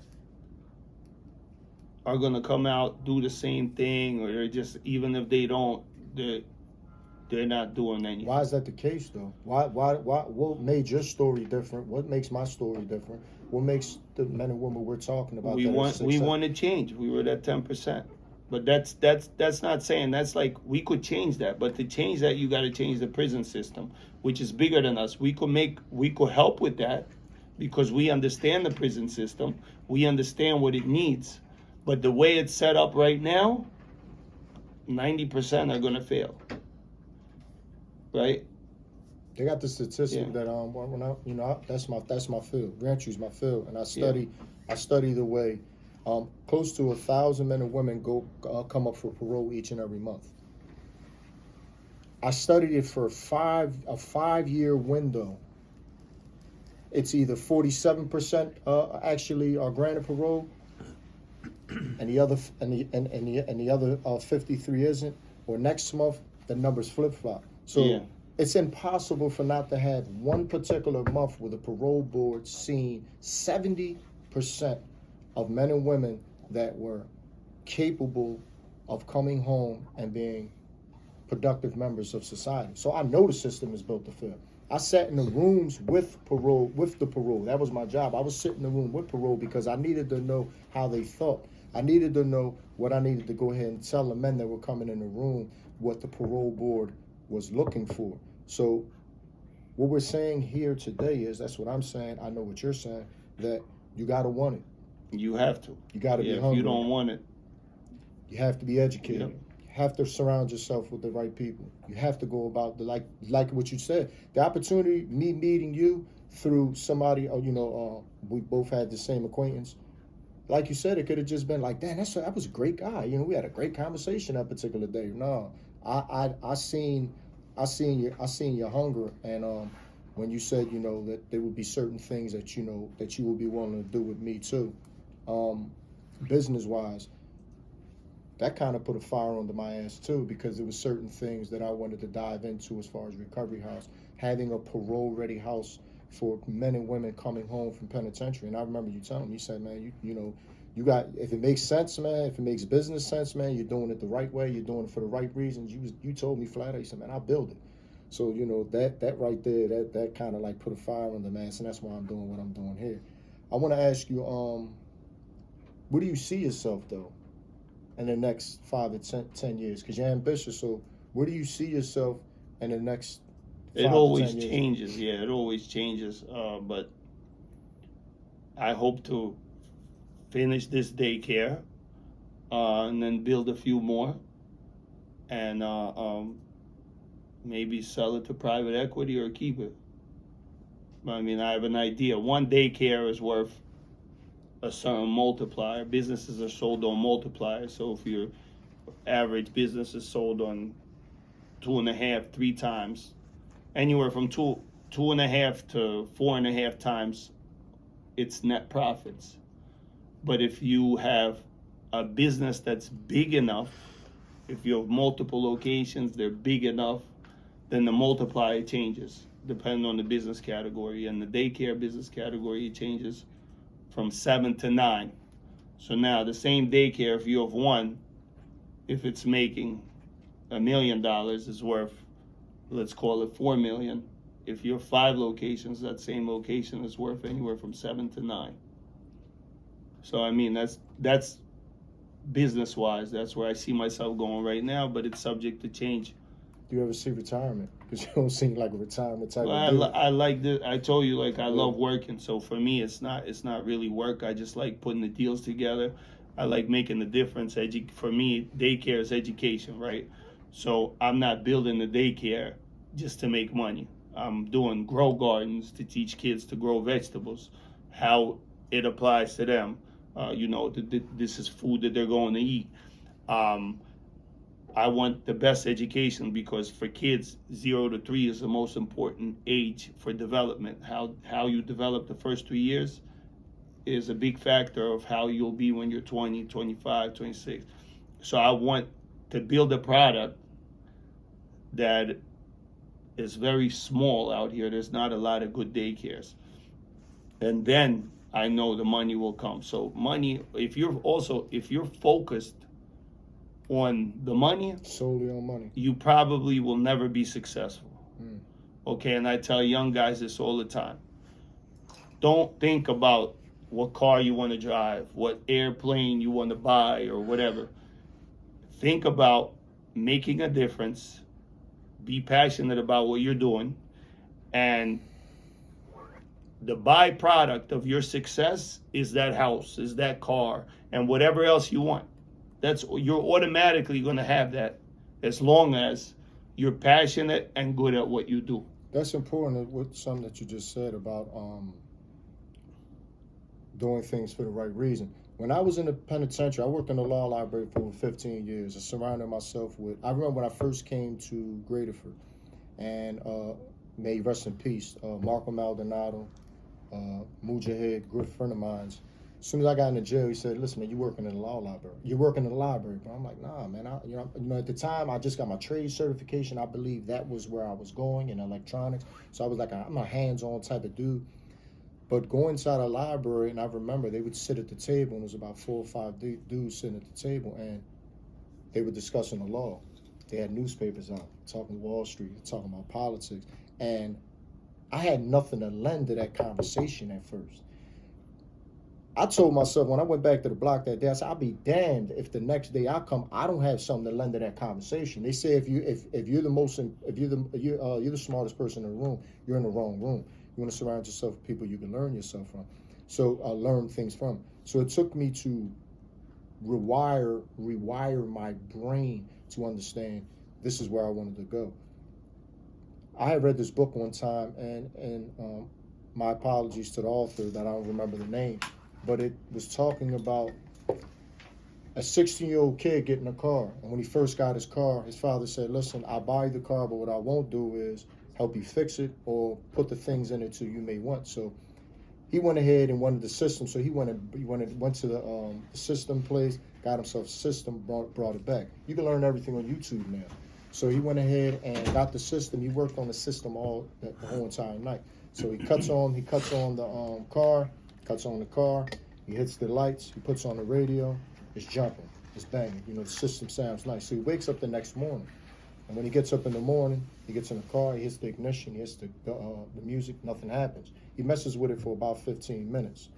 are gonna come out, do the same thing, or they're just, even if they don't, they're not doing anything. Why is that the case though? Why what made your story different? What makes my story different? What makes the men and women we're talking about? We want to change. We were at 10%. But that's not saying, that's like, we could change that, but to change that, you got to change the prison system, which is bigger than us. We could help with that because we understand the prison system. We understand what it needs. But the way it's set up right now, 90% are going to fail. Right? They got the statistic that when I, that's my field. Reentry's my field, and I study the way close to 1,000 men and women come up for parole each and every month. I studied it for a 5-year window. It's either 47% actually are granted parole, and the other 53 isn't. Or next month the numbers flip flop. So it's impossible for not to have one particular month where the parole board seen 70% of men and women that were capable of coming home and being productive members of society. So I know the system is built to fail. I sat in the rooms with the parole. That was my job. I was sitting in the room with parole because I needed to know how they thought. I needed to know what I needed to go ahead and tell the men that were coming in the room what the parole board was looking for. So what we're saying here today is, that's what I'm saying, I know what you're saying, that you got to want it. You have to. You got to be hungry. If you don't want it, you have to be educated. Yep. You have to surround yourself with the right people. You have to go about like what you said. The opportunity, me meeting you through somebody, we both had the same acquaintance. Like you said, it could have just been like, damn, that was a great guy. We had a great conversation that particular day. No, I seen your hunger, and when you said that there would be certain things that that you would be willing to do with me too, business wise, that kind of put a fire under my ass too, because there was certain things that I wanted to dive into as far as recovery house, having a parole ready house for men and women coming home from penitentiary. And I remember you telling me, you said, man, you got, if it makes sense, man, if it makes business sense, man, you're doing it the right way, you're doing it for the right reasons. You told me flat out, you said, man, I'll build it. So, that right there, that kind of like put a fire on the mass, and that's why I'm doing what I'm doing here. I want to ask you, where do you see yourself, though, in the next 5 to 10 years? Because you're ambitious, so where do you see yourself in the next It 5 to always 10 years? changes. Yeah, it always changes. But I hope to finish this daycare, and then build a few more, and maybe sell it to private equity or keep it. I mean, I have an idea. One daycare is worth a certain multiplier. Businesses are sold on multipliers. So if your average business is sold on 2.5, 3 times, anywhere from 2.5 to 4.5 times its net profits. But if you have a business that's big enough, if you have multiple locations, they're big enough, then the multiplier changes depending on the business category. And the daycare business category, it changes from 7 to 9. So now the same daycare, if you have one, if it's making $1 million, is worth, let's call it 4 million. If you have 5 locations, that same location is worth anywhere from 7 to 9. So I mean, that's business wise, that's where I see myself going right now, but it's subject to change. Do you ever see retirement? Because you don't seem like a retirement type Well, of dude. I like this. I told you, like, I Yeah. love working. So for me, it's not really work. I just like putting the deals together. I like making the difference. For me, daycare is education, right? So I'm not building the daycare just to make money. I'm doing grow gardens to teach kids to grow vegetables, how it applies to them. This is food that they're going to eat. I want the best education because for kids, 0 to 3 is the most important age for development. How you develop the first 3 years is a big factor of how you'll be when you're 20, 25, 26. So I want to build a product that is very small out here. There's not a lot of good daycares. And then I know the money will come. So money, if you're focused on the money, Solely on money. you probably will never be successful. Mm. Okay, and I tell young guys this all the time. Don't think about what car you want to drive, what airplane you want to buy, or whatever. Think about making a difference, be passionate about what you're doing, and the byproduct of your success is that house, is that car, and whatever else you want. You're automatically going to have that as long as you're passionate and good at what you do. That's important with something that you just said about doing things for the right reason. When I was in the penitentiary, I worked in the law library for over 15 years. I surrounded myself with, I remember when I first came to Graterford, and may he rest in peace, Marco Maldonado, Mujahid, good friend of mine. As soon as I got into jail, he said, "Listen, man, you working in the law library. You're working in the library." But I'm like, "Nah, man. At the time, I just got my trade certification. I believe that was where I was going in electronics. So I was like, I'm a hands-on type of dude. But go inside a library, and I remember they would sit at the table, and it was about 4 or 5 dudes sitting at the table, and they were discussing the law. They had newspapers out, talking Wall Street, talking about politics, and I had nothing to lend to that conversation at first. I told myself when I went back to the block that day, I said, I'll be damned if the next day I come, I don't have something to lend to that conversation. They say if you're the smartest person in the room, you're in the wrong room. You want to surround yourself with people you can learn yourself from. So learn things from. So it took me to rewire my brain to understand this is where I wanted to go. I had read this book one time, and my apologies to the author that I don't remember the name, but it was talking about a 16-year-old kid getting a car. And when he first got his car, his father said, "Listen, I'll buy you the car, but what I won't do is help you fix it or put the things in it so you may want." So he went ahead and wanted the system. So he went to the system place, got himself a system, brought it back. You can learn everything on YouTube now. So he went ahead and got the system. He worked on the system the whole entire night. So he cuts on the car, cuts on the car, he hits the lights, he puts on the radio, it's jumping, it's banging. The system sounds nice. So he wakes up the next morning. And when he gets up in the morning, he gets in the car, he hits the ignition, he hits the music, nothing happens. He messes with it for about 15 minutes.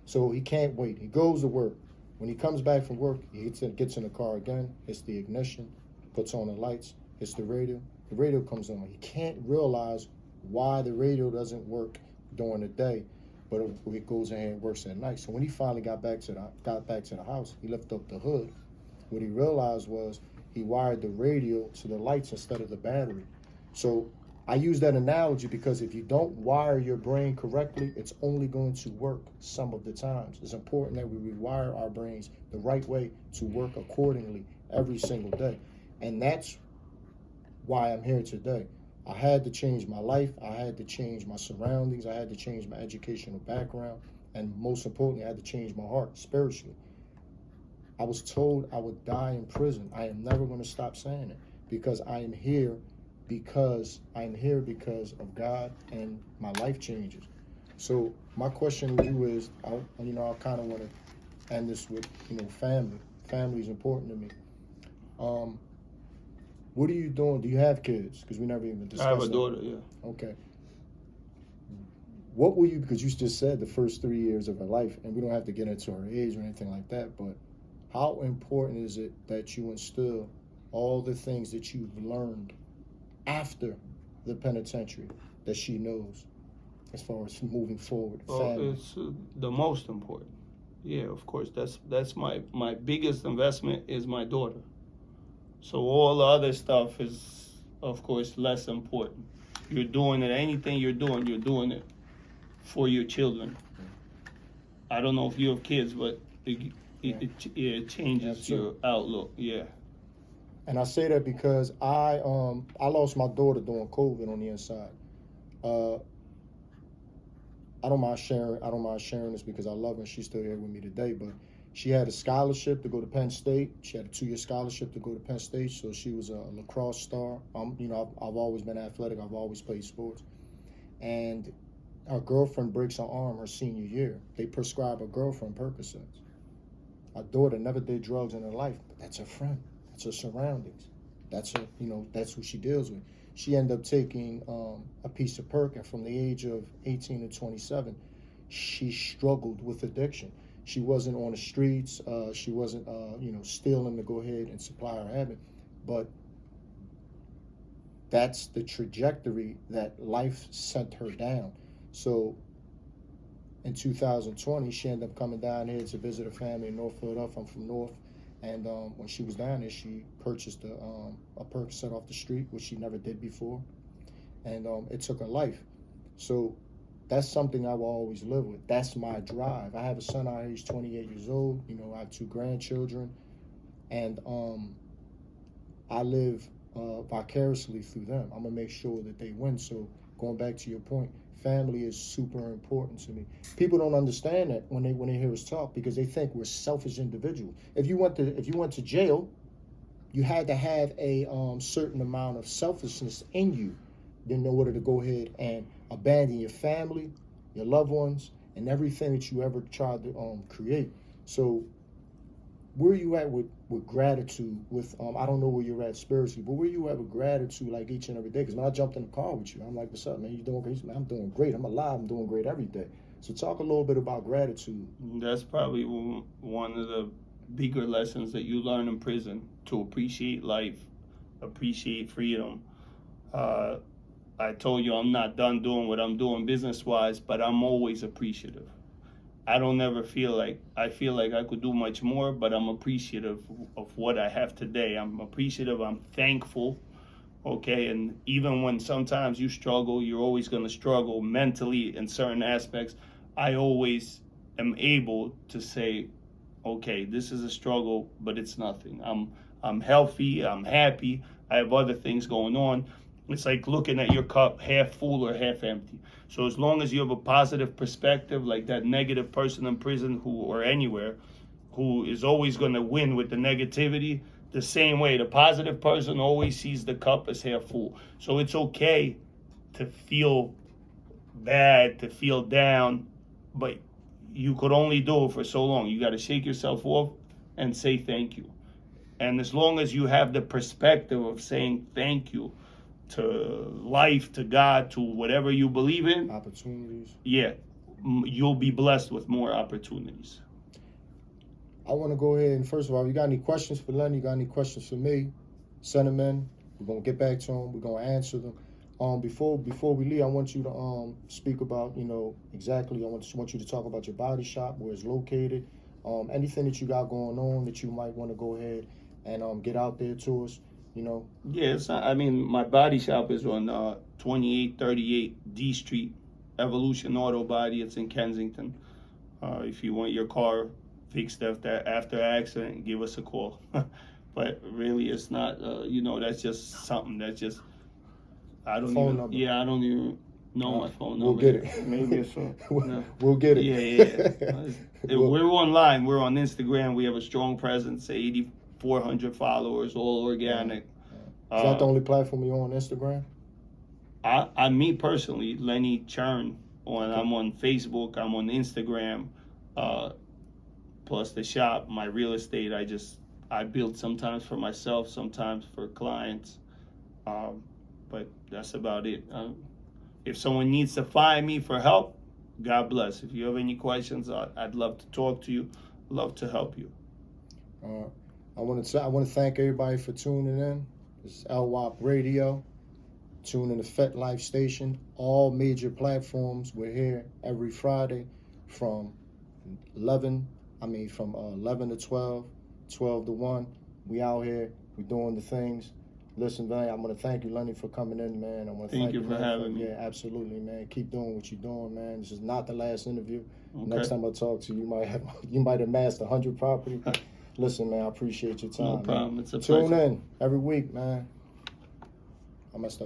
So he can't wait. He goes to work. When he comes back from work, he gets in the car again, hits the ignition, puts on the lights, hits the radio, the radio comes on. He can't realize why the radio doesn't work during the day, but it goes in here and works at night. So when he finally got back to the house, he lifted up the hood. What he realized was he wired the radio to the lights instead of the battery. So I use that analogy because if you don't wire your brain correctly, it's only going to work some of the times. It's important that we rewire our brains the right way to work accordingly every single day. And that's why I'm here today. I had to change my life. I had to change my surroundings. I had to change my educational background. And most importantly, I had to change my heart spiritually. I was told I would die in prison. I am never going to stop saying it because I am here because of God and my life changes. So my question to you is, I kind of want to end this with, family. Family is important to me. What are you doing? Do you have kids? Because we never even discussed I have a that. daughter, yeah. Okay. What will you, because you just said the first 3 years of her life, and we don't have to get into her age or anything like that, but how important is it that you instill all the things that you've learned after the penitentiary that she knows as far as moving forward? Well, it's the most important. Yeah, of course. That's my biggest investment is my daughter. So all the other stuff is, of course, less important. You're doing it. Anything you're doing it for your children. I don't know if you have kids, but it changes your outlook. Yeah. And I say that because I lost my daughter during COVID on the inside. I don't mind sharing this because I love her and she's still here with me today, but she had a scholarship to go to Penn State. She had a 2-year scholarship to go to Penn State, so she was a lacrosse star. I've always been athletic. I've always played sports. And her girlfriend breaks her arm her senior year. They prescribe her girlfriend Percocets. Our daughter never did drugs in her life, but that's her friend. That's her surroundings. That's her, that's who she deals with. She ended up taking a piece of Perc, and from the age of 18 to 27, she struggled with addiction. She wasn't on the streets. She wasn't, stealing to go ahead and supply her habit. But that's the trajectory that life sent her down. So in 2020, she ended up coming down here to visit her family in North Philadelphia. I'm from North. And when she was down there, she purchased a Percocet off the street, which she never did before. And it took her life. So that's something I will always live with. That's my drive. I have a son out here, he's 28 years old. I have 2 grandchildren. And I live vicariously through them. I'm going to make sure that they win. So going back to your point, family is super important to me. People don't understand that when they hear us talk because they think we're selfish individuals. If you went to jail, you had to have a certain amount of selfishness in you in order to go ahead and abandon your family, your loved ones, and everything that you ever tried to create. So where are you at with gratitude? With I don't know where you're at spiritually, but where you at with gratitude like each and every day? Because when I jumped in the car with you, I'm like, what's up, man? You doing great? Man, I'm doing great. I'm alive. I'm doing great every day. So talk a little bit about gratitude. That's probably one of the bigger lessons that you learn in prison, to appreciate life, appreciate freedom. I told you I'm not done doing what I'm doing business-wise, but I'm always appreciative. I don't ever feel like I could do much more, but I'm appreciative of what I have today. I'm appreciative. I'm thankful. Okay. And even when sometimes you struggle, you're always going to struggle mentally in certain aspects. I always am able to say, okay, this is a struggle, but it's nothing. I'm healthy. I'm happy. I have other things going on. It's like looking at your cup half full or half empty. So as long as you have a positive perspective, like that negative person in prison or anywhere who is always going to win with the negativity, the same way the positive person always sees the cup as half full. So it's okay to feel bad, to feel down, but you could only do it for so long. You got to shake yourself off and say thank you. And as long as you have the perspective of saying thank you to life, to God, to whatever you believe in, opportunities, yeah, you'll be blessed with more opportunities. I want to go ahead and, first of all, you got any questions for Len? You got any questions for me? Send them in. We're gonna get back to them. We're gonna answer them. Before we leave, I want you to speak about, exactly. I want you to talk about your body shop, where it's located, anything that you got going on that you might want to go ahead and get out there to us. Yes, I mean, my body shop is on 2838 D Street, Evolution Auto Body. It's in Kensington. If you want your car fixed after accident, give us a call. But really, it's not. That's just something. That's just. I don't Phone even. number. Yeah, I don't even know my phone number. We'll get it. Maybe it's. We'll get it. Yeah. We're online. We're on Instagram. We have a strong presence. 8,400 followers, all organic. Is that the only platform you're on, Instagram? Me personally, Lenny Churn. I'm on Facebook. I'm on Instagram. Plus the shop, my real estate. I build sometimes for myself, sometimes for clients. But that's about it. If someone needs to find me for help, God bless. If you have any questions, I'd love to talk to you. Love to help you. I want to thank everybody for tuning in. This is LWAP Radio. Tune in to FetLife Station. All major platforms. We're here every Friday from 11 to 12, 12 to 1. We out here. We doing the things. Listen, man, I want to thank you, Lenny, for coming in, man. I want to thank you for having me. Yeah, absolutely, man. Keep doing what you're doing, man. This is not the last interview. Okay. Next time I talk to you, you might have amassed 100 property. Listen, man, I appreciate your time. No problem. Man. It's a Tune pleasure. in every week, man. I messed up.